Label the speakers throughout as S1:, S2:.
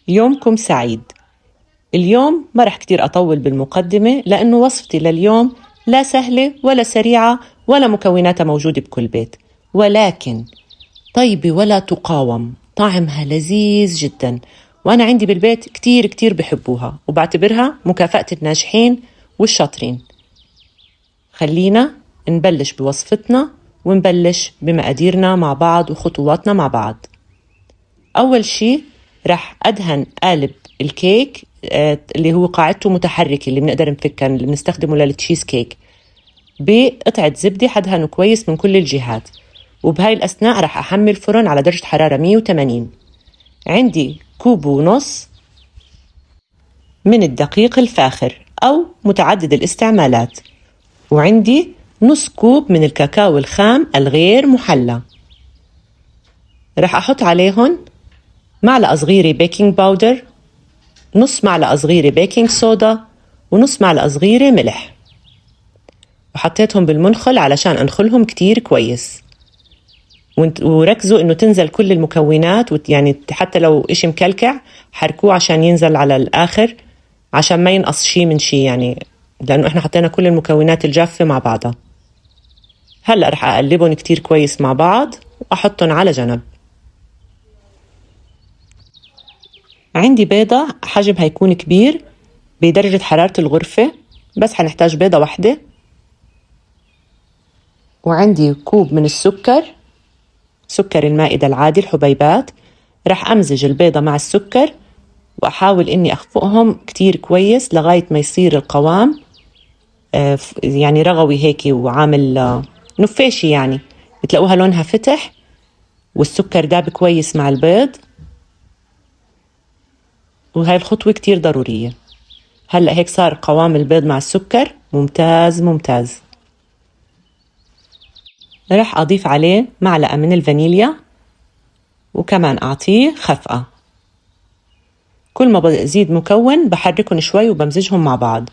S1: يومكم سعيد. اليوم ما رح كتير أطول بالمقدمة لأنه وصفتي لليوم لا سهلة ولا سريعة ولا مكوناتها موجودة بكل بيت، ولكن طيبة ولا تقاوم، طعمها لذيذ جدا، وأنا عندي بالبيت كتير كتير بحبوها وبعتبرها مكافأة الناجحين والشاطرين. خلينا نبلش بوصفتنا ونبلش بمقاديرنا مع بعض وخطواتنا مع بعض. أول شي رح أدهن قالب الكيك اللي هو قاعدته متحركة اللي بنقدر نفكها اللي بنستخدمه للتشيز كيك بقطعة زبدة، حدهنه كويس من كل الجهات، وبهاي الأثناء رح أحمل فرن على درجة حرارة 180. عندي كوب ونص من الدقيق الفاخر أو متعدد الاستعمالات، وعندي نص كوب من الكاكاو الخام الغير محلى. رح أحط عليهن معلقة صغيرة بيكنج باودر، نص معلقة صغيرة بيكنج صودا، ونص معلقة صغيرة ملح، وحطيتهم بالمنخل علشان أنخلهم كتير كويس. وركزوا إنه تنزل كل المكونات، يعني حتى لو إشي مكلكع حركوه عشان ينزل على الآخر عشان ما ينقص شي من شي، يعني لأنه إحنا حطينا كل المكونات الجافة مع بعضها. هلأ رح أقلبهم كتير كويس مع بعض وأحطهم على جنب. عندي بيضة حجمها هيكون كبير بدرجة حرارة الغرفة، بس حنحتاج بيضة واحدة. وعندي كوب من السكر، سكر المائدة العادي الحبيبات. رح أمزج البيضة مع السكر وأحاول إني أخفقهم كتير كويس لغاية ما يصير القوام يعني رغوي هيك وعامل نفاشي، يعني بتلاقوها لونها فتح والسكر داب كويس مع البيض، وهاي الخطوة كتير ضرورية. هلأ هيك صار قوام البيض مع السكر ممتاز ممتاز. رح أضيف عليه معلقة من الفانيليا وكمان أعطيه خفقة. كل ما بزيد مكون بحركهم شوي وبمزجهم مع بعض،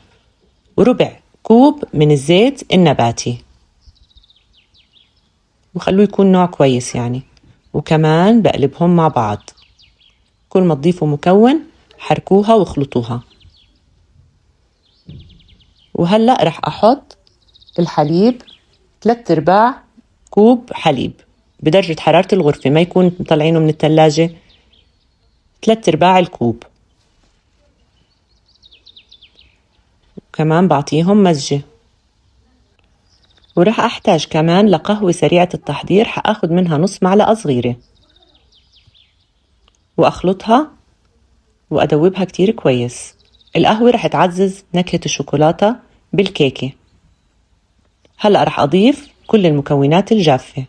S1: وربع كوب من الزيت النباتي وخلوه يكون نوع كويس يعني، وكمان بقلبهم مع بعض. كل ما تضيفوا مكون حركوها واخلطوها. وهلأ رح أحط الحليب 3/4 كوب حليب بدرجة حرارة الغرفة، ما يكون مطلعينه من الثلاجة، 3/4 الكوب. كمان بعطيهم مزجة. ورح أحتاج كمان لقهوة سريعة التحضير، حأخذ منها نص معلقة صغيرة وأخلطها وأدوبها كتير كويس. القهوة رح تعزز نكهة الشوكولاتة بالكيكة. هلأ رح أضيف كل المكونات الجافة.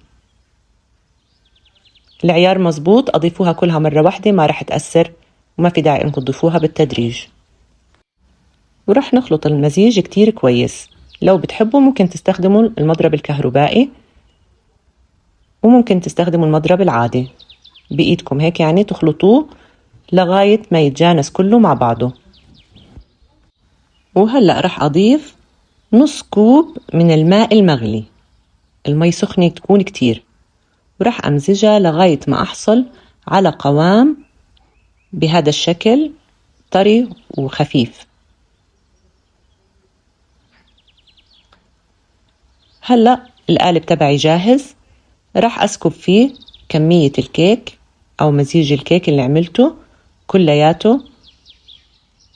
S1: العيار مزبوط، أضيفوها كلها مرة واحدة ما رح تأثر وما في داعي أنكم تضيفوها بالتدريج. ورح نخلط المزيج كتير كويس. لو بتحبوا ممكن تستخدموا المضرب الكهربائي وممكن تستخدموا المضرب العادي بإيدكم هيك، يعني تخلطوه لغاية ما يتجانس كله مع بعضه. وهلأ رح أضيف نص كوب من الماء المغلي، المي سخنة تكون كتير، ورح أمزجها لغاية ما أحصل على قوام بهذا الشكل طري وخفيف. هلأ القالب تبعي جاهز، رح أسكب فيه كمية الكيك أو مزيج الكيك اللي عملته كلياته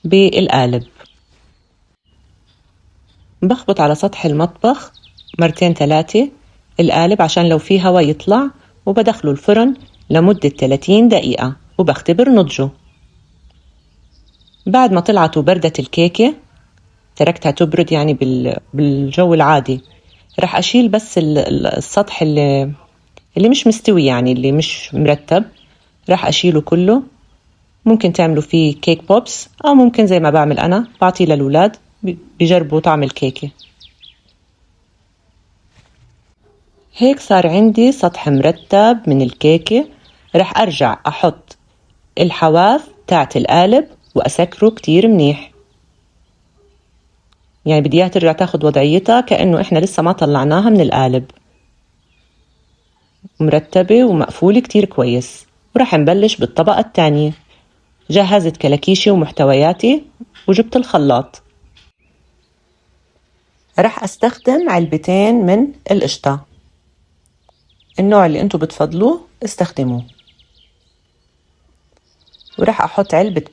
S1: بالقالب. بخبط على سطح المطبخ 2-3 القالب عشان لو فيه هوا يطلع، وبدخله الفرن لمدة 30 دقيقة وبختبر نضجه. بعد ما طلعت وبردت الكيكة، تركتها تبرد يعني بالجو العادي، رح أشيل بس السطح اللي مش مستوي، يعني اللي مش مرتب، رح أشيله كله. ممكن تعملوا فيه كيك بوبس أو ممكن زي ما بعمل أنا بعطيه للأولاد بيجربوا طعم الكيكة. هيك صار عندي سطح مرتب من الكيكة. رح أرجع أحط الحواف تاعت القالب وأسكره كتير منيح، يعني بدي إياها ترجع تاخد وضعيتها كأنه إحنا لسه ما طلعناها من القالب، مرتبة ومقفولة كتير كويس. ورح نبلش بالطبقة الثانية. جهزت كلاكيشي ومحتوياتي وجبت الخلاط. رح أستخدم علبتين من القشطة، النوع اللي انتو بتفضلوه استخدموه. ورح أحط علبة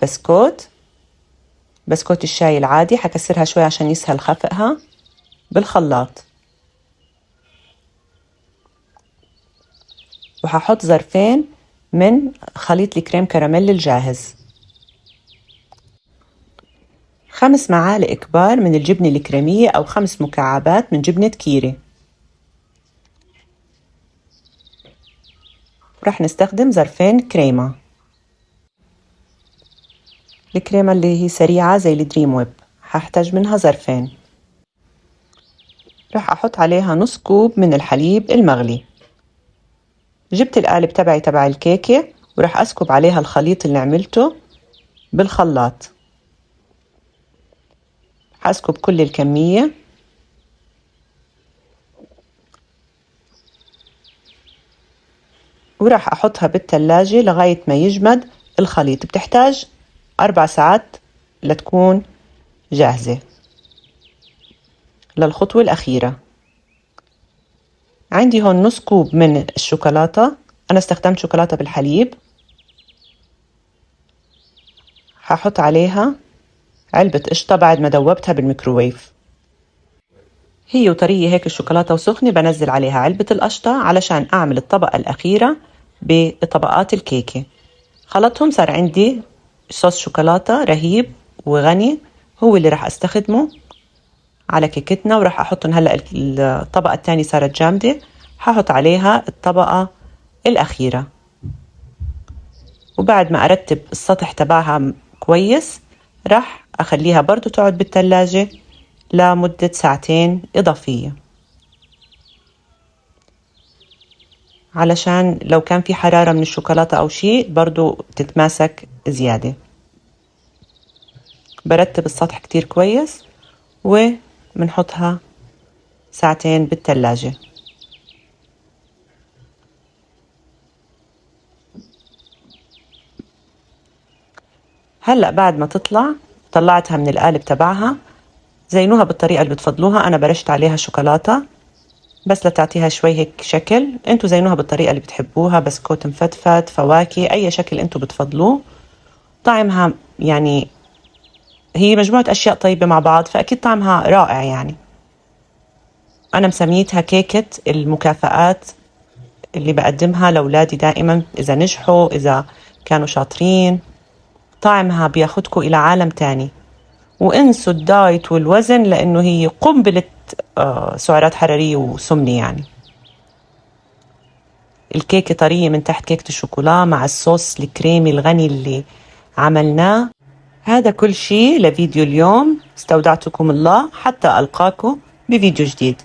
S1: بسكوت الشاي العادي، حكسرها شوي عشان يسهل خفقها بالخلاط. وححط ظرفين من خليط الكريم كراميل الجاهز، 5 معالق كبار من الجبنة الكريمية أو 5 مكعبات من جبنة كيري. رح نستخدم ظرفين كريمة، الكريمة اللي هي سريعة زي الدريم ويب، هحتاج منها ظرفين. رح أحط عليها نص كوب من الحليب المغلي. جبت القالب تبع الكيكة ورح أسكب عليها الخليط اللي عملته بالخلاط. هسكب كل الكمية وراح أحطها بالثلاجة لغاية ما يجمد الخليط. بتحتاج 4 ساعات لتكون جاهزة للخطوة الأخيرة. عندي هون نص كوب من الشوكولاتة، أنا استخدمت شوكولاتة بالحليب. هحط عليها علبة قشطة بعد ما دوبتها بالميكروويف، هي وطرية هيك الشوكولاتة وسخنة بنزل عليها علبة القشطة علشان أعمل الطبقة الأخيرة بطبقات الكيكة. خلطهم صار عندي صوص شوكولاتة رهيب وغني، هو اللي راح أستخدمه على كيكتنا. وراح أحطهم هلأ الطبقة الثانية صارت جامدة، هحط عليها الطبقة الأخيرة. وبعد ما أرتب السطح تبعها كويس راح أخليها برضو تقعد بالثلاجة لمدة 2 ساعات إضافية، علشان لو كان في حرارة من الشوكولاتة أو شيء برضو تتماسك زيادة. برتب السطح كتير كويس وبنحطها 2 ساعات بالثلاجة. هلأ بعد ما تطلع طلعتها من القالب تبعها، زينوها بالطريقة اللي بتفضلوها. أنا برشت عليها شوكولاتة بس لتعطيها شوي هيك شكل، انتو زينوها بالطريقة اللي بتحبوها، بسكوت مفتفت، فواكه، أي شكل انتو بتفضلوه. طعمها يعني هي مجموعة أشياء طيبة مع بعض، فأكيد طعمها رائع. يعني أنا مسميتها كيكة المكافآت اللي بقدمها لأولادي دائما إذا نجحوا، إذا كانوا شاطرين. طعمها بياخدكوا إلى عالم تاني، وانسوا الدايت والوزن لأنه هي قنبلة سعرات حرارية وسمنة. يعني الكيكة طرية من تحت، كيكة الشوكولا مع الصوص الكريمي الغني اللي عملناه. هذا كل شيء لفيديو اليوم، استودعتكم الله حتى ألقاكم بفيديو جديد.